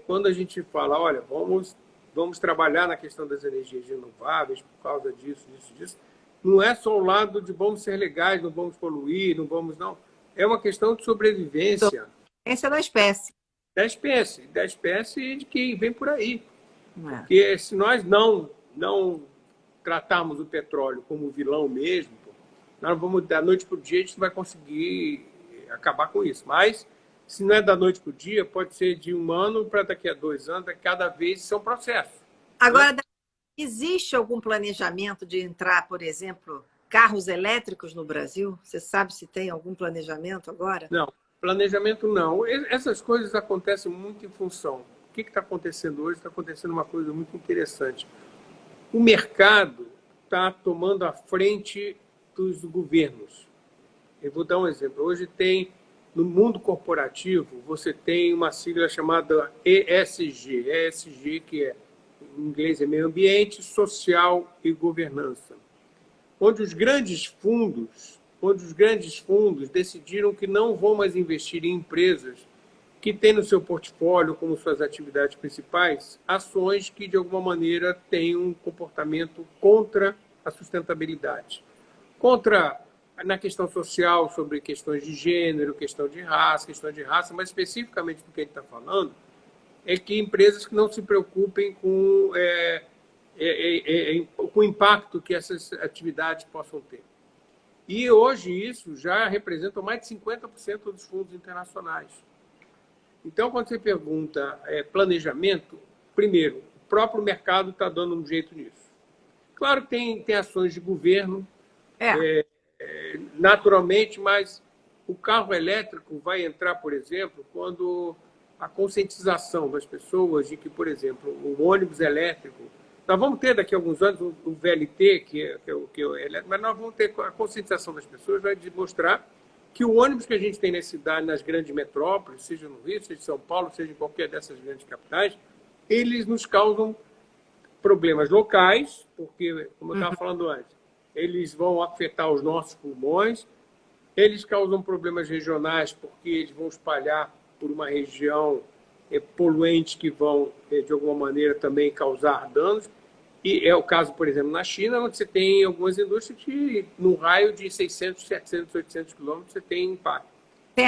quando a gente fala, olha, vamos trabalhar na questão das energias renováveis por causa disso, não é só o lado de vamos ser legais, não vamos poluir, não vamos, não. É uma questão de sobrevivência. Essa é da espécie. Da espécie e de quem vem por aí. Porque se nós não tratarmos o petróleo como vilão mesmo, nós vamos, da noite para o dia, a gente não vai conseguir acabar com isso. Mas, se não é da noite para o dia, pode ser de 1 ano para daqui a 2 anos, cada vez isso é um processo. Agora, existe algum planejamento de entrar, por exemplo, carros elétricos no Brasil? Você sabe se tem algum planejamento agora? Não, planejamento não. Essas coisas acontecem muito em função. O que está acontecendo hoje? Está acontecendo uma coisa muito interessante. O mercado está tomando a frente dos governos. Eu vou dar um exemplo. Hoje tem, no mundo corporativo, você tem uma sigla chamada ESG. ESG, que em inglês é meio ambiente, social e governança. Onde os grandes fundos decidiram que não vão mais investir em empresas que têm no seu portfólio, como suas atividades principais, ações que, de alguma maneira, têm um comportamento contra a sustentabilidade. Contra, na questão social, sobre questões de gênero, questão de raça, mas especificamente do que a gente está falando, é que empresas que não se preocupem com o impacto que essas atividades possam ter. E hoje isso já representa mais de 50% dos fundos internacionais. Então, quando você pergunta planejamento, primeiro, o próprio mercado está dando um jeito nisso. Claro que tem ações de governo, naturalmente, mas o carro elétrico vai entrar, por exemplo, quando a conscientização das pessoas de que, por exemplo, o ônibus elétrico... Nós vamos ter daqui a alguns anos o VLT, que é o elétrico, mas nós vamos ter a conscientização das pessoas, vai demonstrar que o ônibus que a gente tem na cidade, nas grandes metrópoles, seja no Rio, seja em São Paulo, seja em qualquer dessas grandes capitais, eles nos causam problemas locais, porque, como eu estava falando antes, eles vão afetar os nossos pulmões, eles causam problemas regionais, porque eles vão espalhar por uma região poluentes que vão, de alguma maneira, também causar danos. E é o caso, por exemplo, na China, onde você tem algumas indústrias que, no raio de 600, 700, 800 quilômetros, você tem impacto. Tem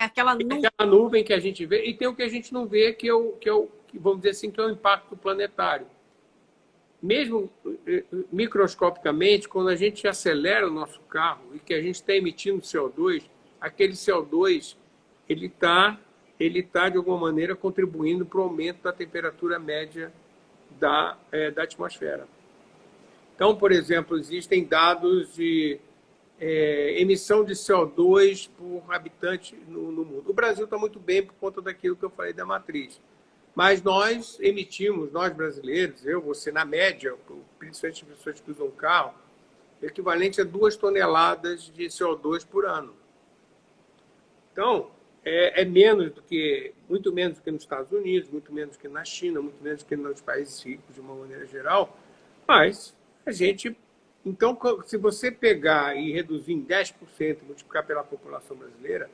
Aquela Tem nuvem. aquela nuvem que a gente vê, e tem o que a gente não vê, vamos dizer assim, que é o impacto planetário. Mesmo microscopicamente, quando a gente acelera o nosso carro e que a gente está emitindo CO2, aquele CO2 ele tá, de alguma maneira, contribuindo para o aumento da temperatura média da atmosfera. Então, por exemplo, existem dados de emissão de CO2 por habitante no mundo. O Brasil está muito bem por conta daquilo que eu falei da matriz. Mas nós emitimos, nós brasileiros, você na média, principalmente as pessoas que usam carro, equivalente a 2 toneladas de CO2 por ano. Então, muito menos do que nos Estados Unidos, muito menos do que na China, muito menos do que nos países ricos, de uma maneira geral. Mas a gente... Então, se você pegar e reduzir em 10% e multiplicar pela população brasileira,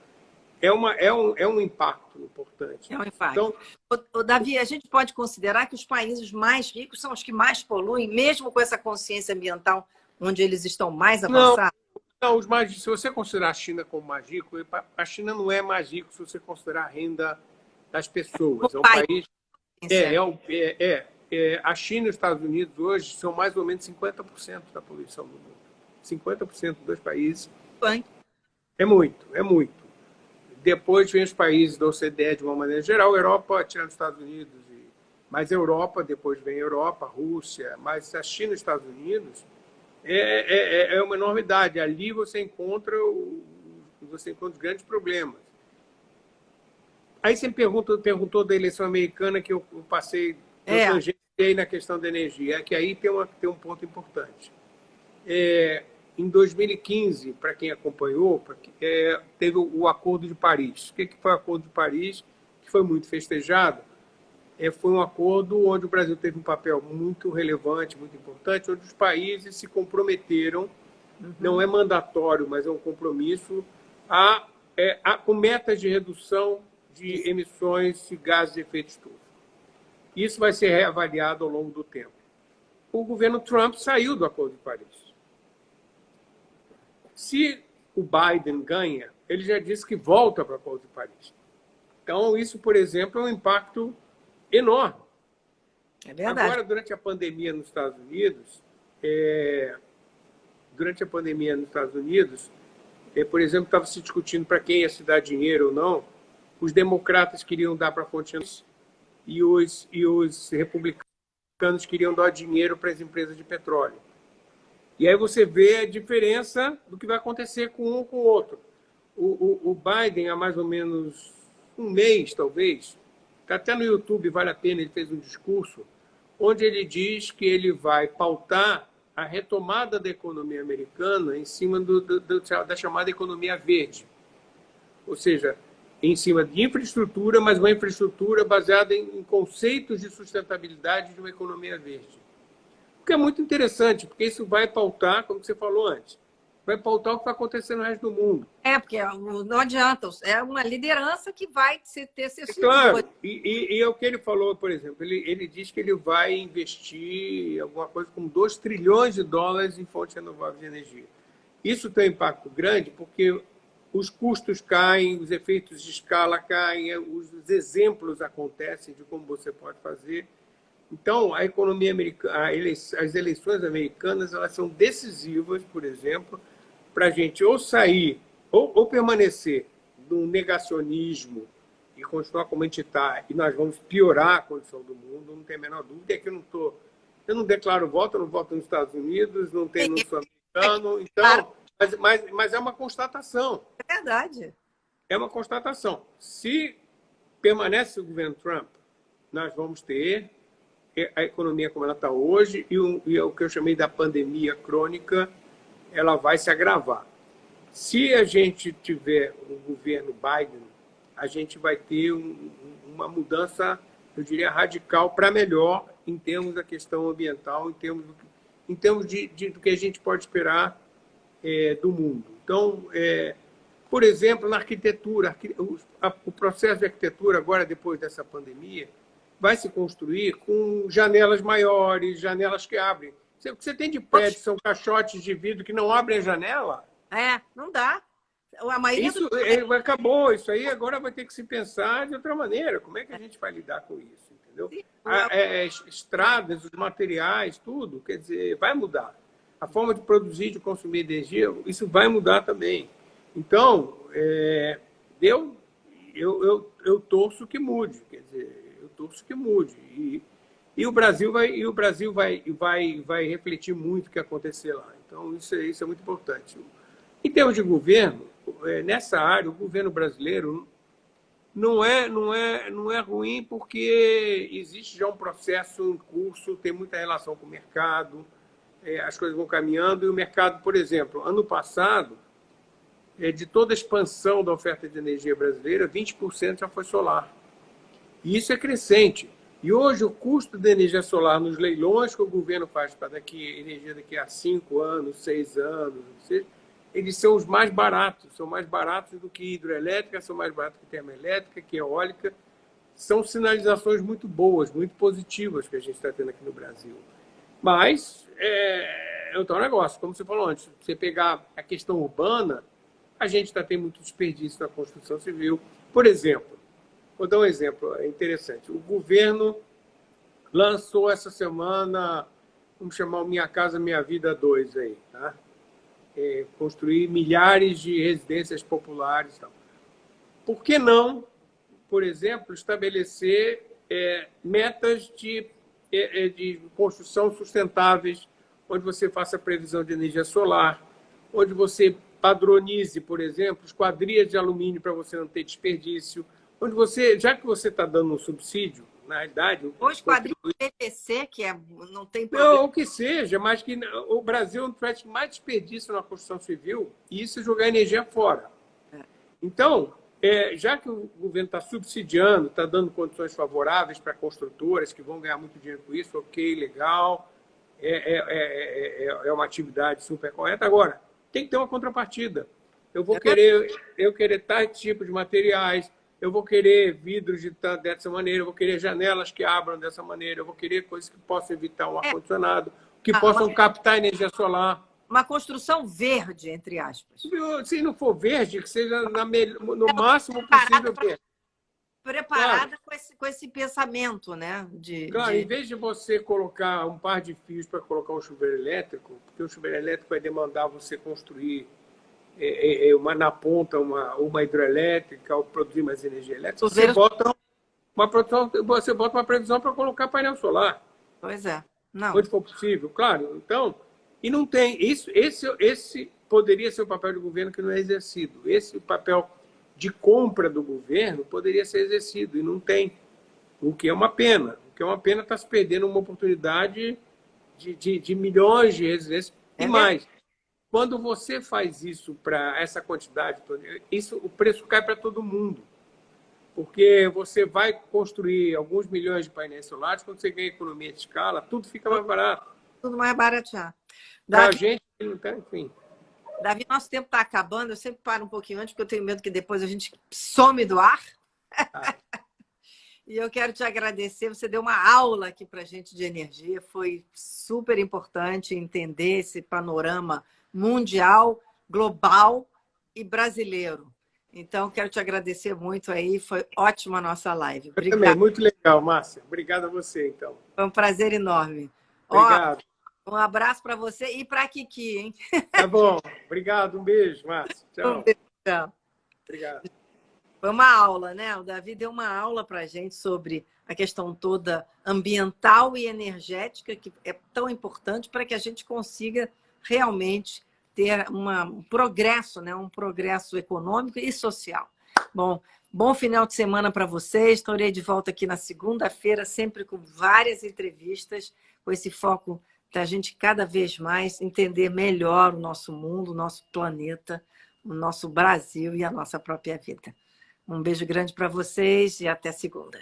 é um impacto importante. É um impacto. Então, Davi, a gente pode considerar que os países mais ricos são os que mais poluem, mesmo com essa consciência ambiental, onde eles estão mais avançados? Não, se você considerar a China como mais rico, a China não é mais rico se você considerar a renda das pessoas. É um país... a China e os Estados Unidos hoje são mais ou menos 50% da poluição do mundo. 50% dos países. É muito, é muito. Depois vem os países da OCDE de uma maneira geral, Europa, tirando os Estados Unidos, mas Europa, depois vem Europa, Rússia, mas a China e os Estados Unidos é uma enormidade. Ali você encontra os grandes problemas. Aí você me perguntou da eleição americana, que eu passei, eu tangentei na questão da energia, que aí tem um ponto importante. Em 2015, para quem acompanhou, teve o Acordo de Paris. O que foi o Acordo de Paris? Que foi muito festejado. Foi um acordo onde o Brasil teve um papel muito relevante, muito importante, onde os países se comprometeram, não é mandatório, mas é um compromisso, com metas de redução de emissões de gases de efeito estufa. Isso vai ser reavaliado ao longo do tempo. O governo Trump saiu do Acordo de Paris. Se o Biden ganha, ele já disse que volta para o Acordo de Paris. Então, isso, por exemplo, é um impacto enorme. É verdade. Agora, durante a pandemia nos Estados Unidos, por exemplo, estava se discutindo para quem ia se dar dinheiro ou não. Os democratas queriam dar para a fonte e os republicanos queriam dar dinheiro para as empresas de petróleo. E aí você vê a diferença do que vai acontecer com um ou com o outro. O Biden, há mais ou menos um mês, talvez, está até no YouTube, vale a pena, ele fez um discurso, onde ele diz que ele vai pautar a retomada da economia americana em cima da chamada economia verde. Ou seja, em cima de infraestrutura, mas uma infraestrutura baseada em conceitos de sustentabilidade de uma economia verde. O que é muito interessante, porque isso vai pautar, como você falou antes, vai pautar o que vai acontecer no resto do mundo. Porque não adianta, é uma liderança que vai ter seu... Claro, e é o que ele falou, por exemplo, ele diz que ele vai investir alguma coisa como 2 trilhões de dólares em fontes renováveis de energia. Isso tem um impacto grande porque os custos caem, os efeitos de escala caem, os exemplos acontecem de como você pode fazer. Então, a economia americana, as eleições americanas, elas são decisivas, por exemplo, para a gente ou sair, ou permanecer no negacionismo e continuar como a gente está, e nós vamos piorar a condição do mundo, não tem a menor dúvida. É que eu não declaro voto, eu não voto nos Estados Unidos, não sou americano, então, mas é uma constatação. É verdade. É uma constatação. Se permanece o governo Trump, nós vamos ter a economia como ela está hoje e o que eu chamei da pandemia crônica, ela vai se agravar. Se a gente tiver um governo Biden, a gente vai ter uma mudança, eu diria, radical para melhor em termos da questão ambiental, em termos do que a gente pode esperar do mundo. Então, por exemplo, na arquitetura, o processo de arquitetura agora, depois dessa pandemia, vai se construir com janelas maiores, janelas que abrem. O que você tem de prédio são caixotes de vidro que não abrem a janela? Não dá. A maioria Isso acabou, isso aí agora vai ter que se pensar de outra maneira. Como é que a gente vai lidar com isso? Entendeu? Estradas, os materiais, tudo, quer dizer, vai mudar. A forma de produzir, de consumir energia, isso vai mudar também. Então, eu torço que mude, quer dizer, eu torço que mude. E o Brasil vai refletir muito o que acontecer lá. Então, isso é muito importante. Em termos de governo, nessa área, o governo brasileiro não é ruim porque existe já um processo em curso, tem muita relação com o mercado, as coisas vão caminhando, e o mercado, por exemplo, ano passado, de toda a expansão da oferta de energia brasileira, 20% já foi solar. E isso é crescente. E hoje o custo da energia solar nos leilões que o governo faz para energia daqui a 5 anos, 6 anos, eles são os mais baratos do que hidroelétrica, são mais baratos que termoelétrica, que eólica. São sinalizações muito boas, muito positivas que a gente está tendo aqui no Brasil. Mas é outro negócio, como você falou antes, você pegar a questão urbana, a gente tem muito desperdício na construção civil. Por exemplo, vou dar um exemplo interessante. O governo lançou essa semana, vamos chamar o Minha Casa Minha Vida 2 aí, tá? Construir milhares de residências populares e tal. Por que não, por exemplo, estabelecer metas de construção sustentáveis, onde você faça previsão de energia solar, onde você padronize, por exemplo, esquadrias de alumínio para você não ter desperdício, onde você, já que você está dando um subsídio, na realidade... Ou esquadrilha de PVC, que não tem problema. Não, o que seja, mas que o Brasil é um país que mais desperdício na construção civil, e isso é jogar energia fora. Então, já que o governo está subsidiando, está dando condições favoráveis para construtoras que vão ganhar muito dinheiro com isso, ok, legal, é uma atividade super correta. Agora, tem que ter uma contrapartida. Eu querer tais tipos de materiais, eu vou querer vidros dessa maneira, eu vou querer janelas que abram dessa maneira, eu vou querer coisas que possam evitar um ar-condicionado, que possam captar energia solar. Uma construção verde, entre aspas. Se não for verde, que seja no máximo possível verde. Preparada com esse pensamento, né? Em vez de você colocar um par de fios para colocar um chuveiro elétrico, porque o chuveiro elétrico vai demandar você construir na ponta uma hidroelétrica ou produzir mais energia elétrica, você bota uma previsão para colocar painel solar. Pois é. Não. Onde for possível, claro. Então, e não tem isso. Esse poderia ser o papel do governo que não é exercido. Esse papel de compra do governo poderia ser exercido e não tem. O que é uma pena. O que é uma pena está se perdendo uma oportunidade de milhões de residências e mais. Quando você faz isso para essa quantidade, o preço cai para todo mundo. Porque você vai construir alguns milhões de painéis solares, quando você ganha economia de escala, tudo fica mais barato. Tudo mais barato já. Para a gente, enfim. Davi, nosso tempo está acabando. Eu sempre paro um pouquinho antes, porque eu tenho medo que depois a gente some do ar. E eu quero te agradecer. Você deu uma aula aqui para a gente de energia. Foi super importante entender esse panorama mundial, global e brasileiro. Então, quero te agradecer muito aí. Foi ótima a nossa live. Obrigado. Também, muito legal, Márcia. Obrigado a você, então. Foi um prazer enorme. Obrigado. Um abraço para você e para a Kiki, hein? Tá bom. Obrigado. Um beijo, Márcia. Tchau. Um beijo. Tchau. Obrigado. Foi uma aula, né? O Davi deu uma aula para a gente sobre a questão toda ambiental e energética, que é tão importante para que a gente consiga realmente ter um progresso, né? Um progresso econômico e social. Bom final de semana para vocês. Estarei de volta aqui na segunda-feira, sempre com várias entrevistas, com esse foco da gente cada vez mais entender melhor o nosso mundo, o nosso planeta, o nosso Brasil e a nossa própria vida. Um beijo grande para vocês e até segunda.